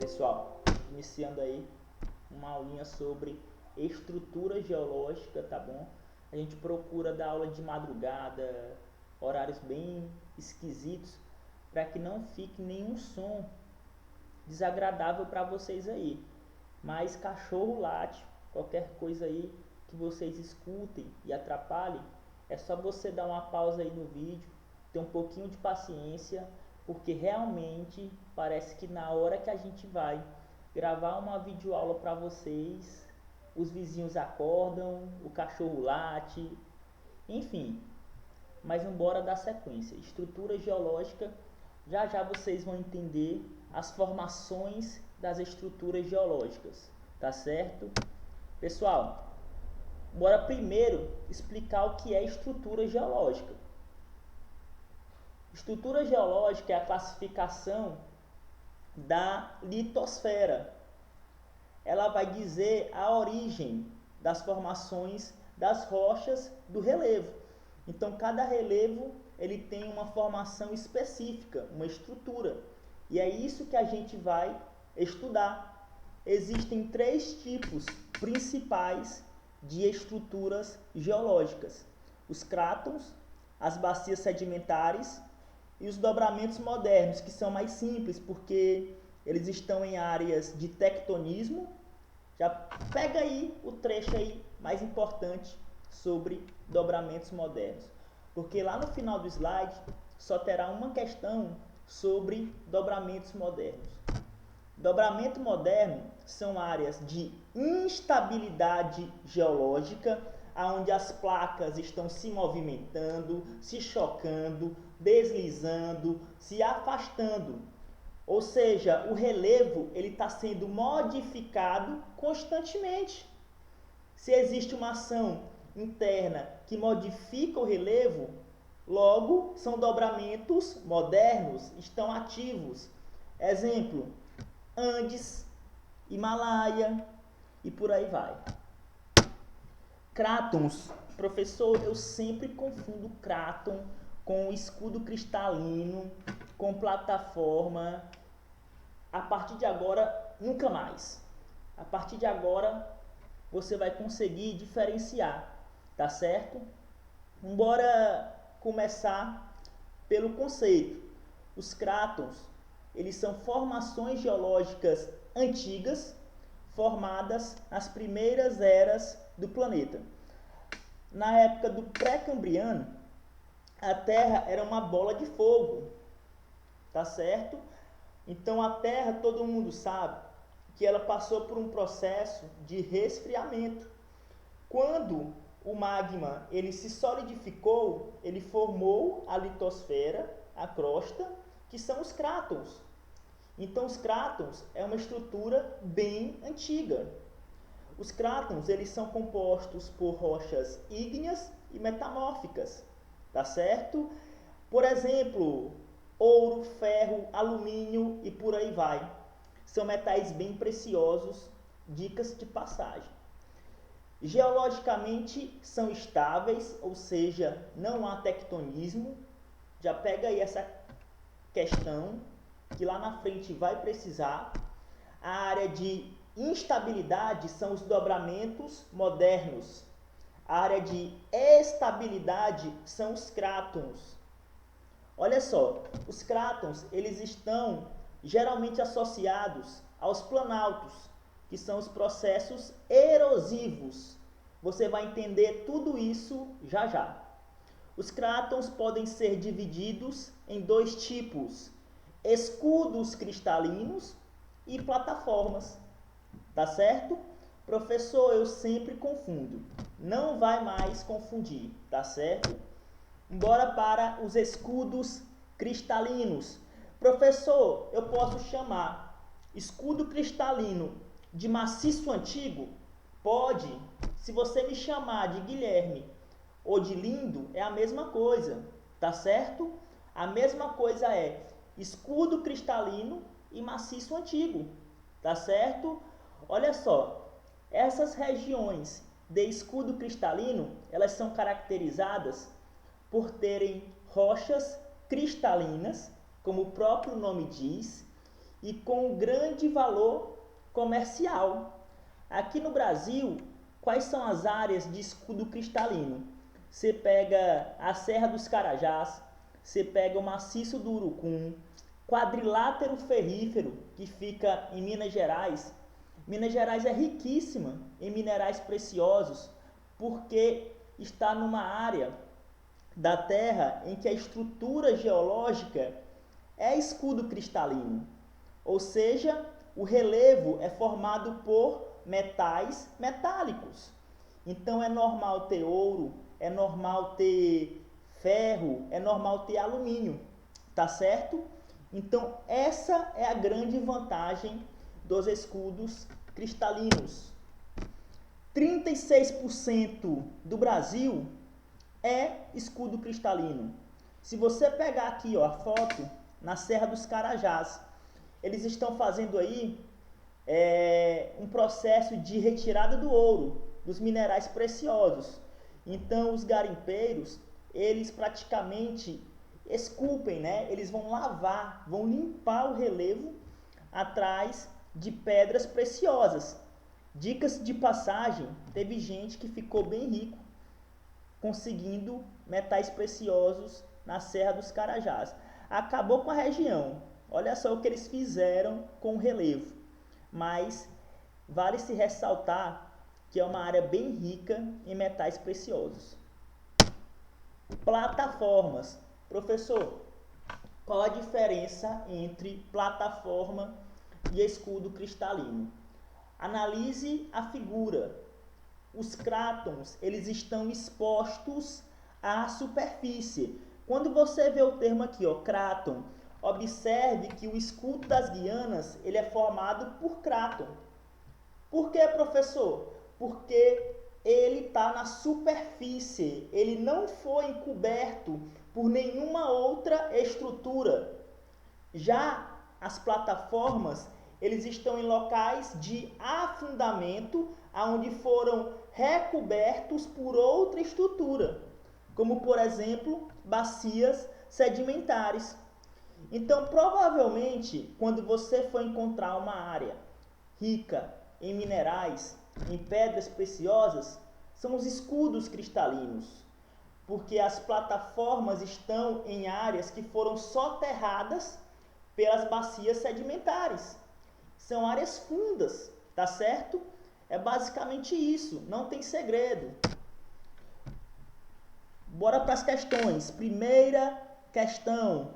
Pessoal, iniciando aí uma aulinha sobre estrutura geológica, tá bom? A gente procura dar aula de madrugada, horários bem esquisitos, para que não fique nenhum som desagradável para vocês aí. Mas cachorro late, qualquer coisa aí que vocês escutem e atrapalhem, é só você dar uma pausa aí no vídeo, ter um pouquinho de paciência, porque realmente parece que na hora que a gente vai gravar uma videoaula para vocês, os vizinhos acordam, o cachorro late, enfim. Mas embora dar sequência. Estrutura geológica, já já vocês vão entender as formações das estruturas geológicas, tá certo? Pessoal, bora primeiro explicar o que é estrutura geológica. Estrutura geológica é a classificação da litosfera. Ela vai dizer a origem das formações das rochas do relevo. Então, cada relevo ele tem uma formação específica, uma estrutura. E é isso que a gente vai estudar. Existem três tipos principais de estruturas geológicas: os crátons, as bacias sedimentares e os dobramentos modernos, que são mais simples porque eles estão em áreas de tectonismo. Já pega aí o trecho aí mais importante sobre dobramentos modernos, porque lá no final do slide só terá uma questão sobre dobramentos modernos. Dobramento moderno são áreas de instabilidade geológica, onde as placas estão se movimentando, se chocando, deslizando, se afastando. Ou seja, o relevo ele está sendo modificado constantemente. Se existe uma ação interna que modifica o relevo, logo são dobramentos modernos, estão ativos. Exemplo, Andes, Himalaia e por aí vai. Crátons. Professor, eu sempre confundo cráton com escudo cristalino, com plataforma. A partir de agora, nunca mais. A partir de agora, você vai conseguir diferenciar, tá certo? Bora começar pelo conceito. Os crátons, eles são formações geológicas antigas, formadas nas primeiras eras do planeta. Na época do pré-cambriano, a Terra era uma bola de fogo, tá certo? Então a Terra, todo mundo sabe que ela passou por um processo de resfriamento. Quando o magma ele se solidificou, ele formou a litosfera, a crosta, que são os crátons. Então os crátons é uma estrutura bem antiga. Os crátons eles são compostos por rochas ígneas e metamórficas, tá certo? Por exemplo, ouro, ferro, alumínio e por aí vai. São metais bem preciosos, dicas de passagem. Geologicamente são estáveis, ou seja, não há tectonismo. Já pega aí essa questão que lá na frente vai precisar. A área de instabilidade são os dobramentos modernos. A área de estabilidade são os crátons. Olha só, os crátons eles estão geralmente associados aos planaltos, que são os processos erosivos. Você vai entender tudo isso já já. Os crátons podem ser divididos em dois tipos: escudos cristalinos e plataformas. Tá certo? Professor, eu sempre confundo. Não vai mais confundir, tá certo? Bora para os escudos cristalinos. Professor, eu posso chamar escudo cristalino de maciço antigo? Pode. Se você me chamar de Guilherme ou de Lindo, é a mesma coisa, tá certo? A mesma coisa é escudo cristalino e maciço antigo, tá certo? Olha só, essas regiões de escudo cristalino, elas são caracterizadas por terem rochas cristalinas, como o próprio nome diz, e com grande valor comercial. Aqui no Brasil, quais são as áreas de escudo cristalino? Você pega a Serra dos Carajás, você pega o Maciço do Urucum, Quadrilátero Ferrífero, que fica em Minas Gerais. Minas Gerais é riquíssima em minerais preciosos, porque está numa área da Terra em que a estrutura geológica é escudo cristalino, ou seja, o relevo é formado por metais metálicos. Então é normal ter ouro, é normal ter ferro, é normal ter alumínio, tá certo? Então essa é a grande vantagem dos escudos cristalinos. 36% do Brasil é escudo cristalino. Se você pegar aqui a foto na Serra dos Carajás, eles estão fazendo aí um processo de retirada do ouro, dos minerais preciosos. Então os garimpeiros, eles praticamente esculpem, né? Eles vão lavar, vão limpar o relevo atrás de pedras preciosas. Dicas de passagem, teve gente que ficou bem rico conseguindo metais preciosos na Serra dos Carajás. Acabou com a região. Olha só o que eles fizeram com o relevo. Mas vale se ressaltar que é uma área bem rica em metais preciosos. Plataformas. Professor, qual a diferença entre plataforma e escudo cristalino? Analise a figura. Os crátons, eles estão expostos à superfície. Quando você vê o termo aqui, cráton, observe que o escudo das Guianas, ele é formado por cráton. Por que, professor? Porque ele está na superfície, ele não foi encoberto por nenhuma outra estrutura. Já as plataformas, eles estão em locais de afundamento, onde foram recobertos por outra estrutura, como por exemplo, bacias sedimentares. Então, provavelmente, quando você for encontrar uma área rica em minerais, em pedras preciosas, são os escudos cristalinos, porque as plataformas estão em áreas que foram soterradas pelas bacias sedimentares. São áreas fundas, tá certo? É basicamente isso, não tem segredo. Bora para as questões. Primeira questão.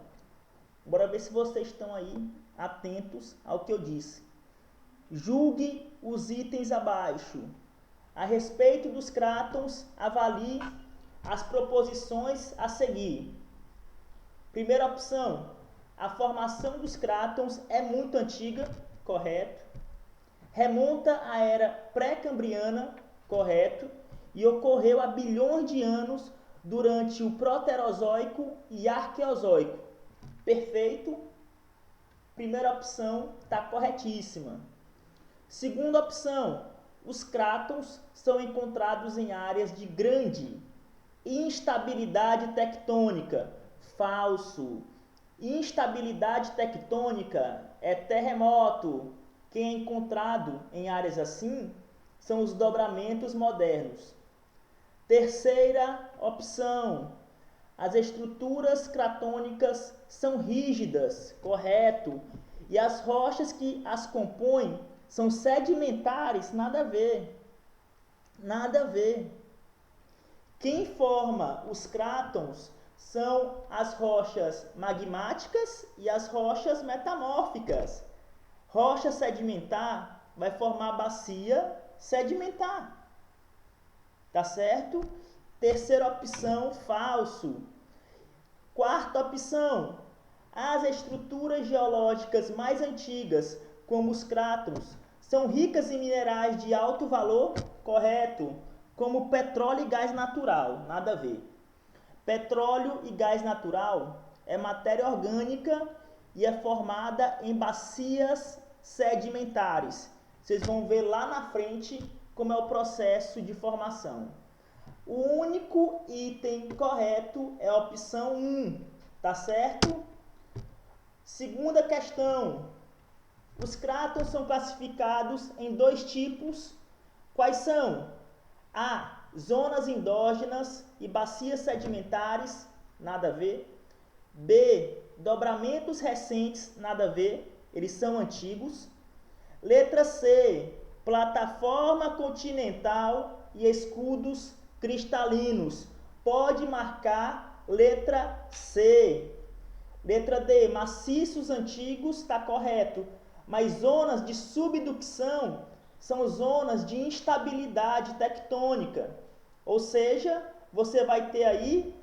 Bora ver se vocês estão aí atentos ao que eu disse. Julgue os itens abaixo. A respeito dos crátons, avalie as proposições a seguir. Primeira opção. A formação dos crátons é muito antiga, correto. Remonta à era pré-cambriana, correto, e ocorreu há bilhões de anos durante o Proterozoico e Arqueozoico. Perfeito. Primeira opção está corretíssima. Segunda opção, os crátons são encontrados em áreas de grande instabilidade tectônica. Falso. Instabilidade tectônica é terremoto. Quem é encontrado em áreas assim são os dobramentos modernos. Terceira opção, as estruturas cratônicas são rígidas, correto, e as rochas que as compõem são sedimentares, nada a ver. Nada a ver. Quem forma os crátons são as rochas magmáticas e as rochas metamórficas. Rocha sedimentar vai formar bacia sedimentar. Tá certo? Terceira opção, falso. Quarta opção, as estruturas geológicas mais antigas, como os crátons, são ricas em minerais de alto valor, correto, como petróleo e gás natural, nada a ver. Petróleo e gás natural é matéria orgânica e é formada em bacias sedimentares. Vocês vão ver lá na frente como é o processo de formação. O único item correto é a opção 1, tá certo? Segunda questão. Os crátons são classificados em 2 tipos. Quais são? A. Zonas endógenas e bacias sedimentares, nada a ver. B. Dobramentos recentes, nada a ver, eles são antigos. Letra C. Plataforma continental e escudos cristalinos. Pode marcar letra C. Letra D. Maciços antigos, está correto. Mas zonas de subducção são zonas de instabilidade tectônica. Ou seja, você vai ter aí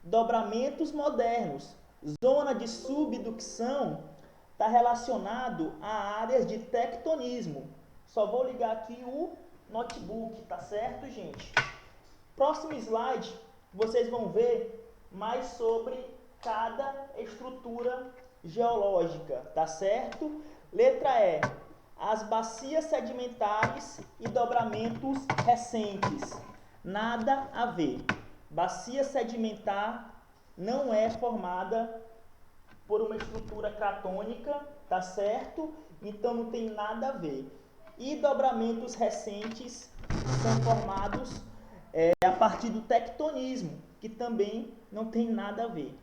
dobramentos modernos. Zona de subducção está relacionado a áreas de tectonismo. Só vou ligar aqui o notebook, tá certo, gente? Próximo slide, vocês vão ver mais sobre cada estrutura geológica, tá certo? Letra E. As bacias sedimentares e dobramentos recentes. Nada a ver. Bacia sedimentar não é formada por uma estrutura cratônica, tá certo? Então não tem nada a ver. E dobramentos recentes são formados a partir do tectonismo, que também não tem nada a ver.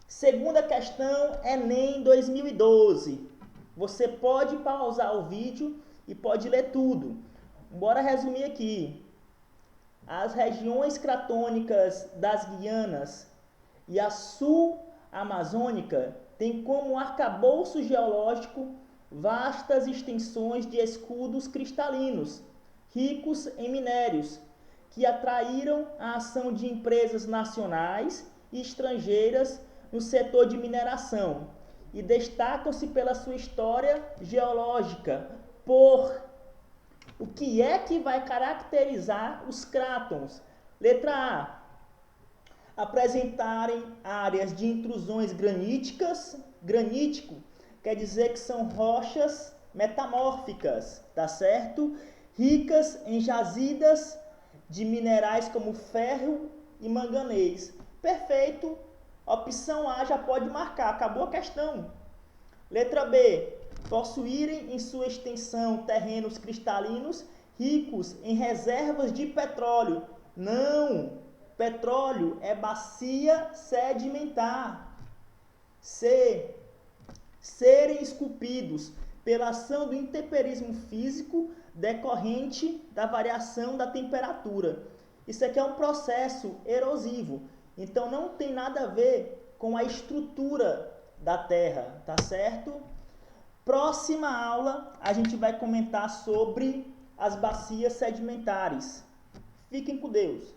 Segunda questão, Enem 2012. Você pode pausar o vídeo e pode ler tudo. Bora resumir aqui. As regiões cratônicas das Guianas e a sul-amazônica têm como arcabouço geológico vastas extensões de escudos cristalinos, ricos em minérios, que atraíram a ação de empresas nacionais e estrangeiras no setor de mineração e destacam-se pela sua história geológica. O que é que vai caracterizar os crátons? Letra A. Apresentarem áreas de intrusões graníticas. Granítico quer dizer que são rochas metamórficas, tá certo? Ricas em jazidas de minerais como ferro e manganês. Perfeito. Opção A já pode marcar, acabou a questão. Letra B. Possuírem em sua extensão terrenos cristalinos ricos em reservas de petróleo. Não! Petróleo é bacia sedimentar. C. Serem esculpidos pela ação do intemperismo físico decorrente da variação da temperatura. Isso aqui é um processo erosivo. Então não tem nada a ver com a estrutura da Terra, tá certo? Próxima aula a gente vai comentar sobre as bacias sedimentares. Fiquem com Deus.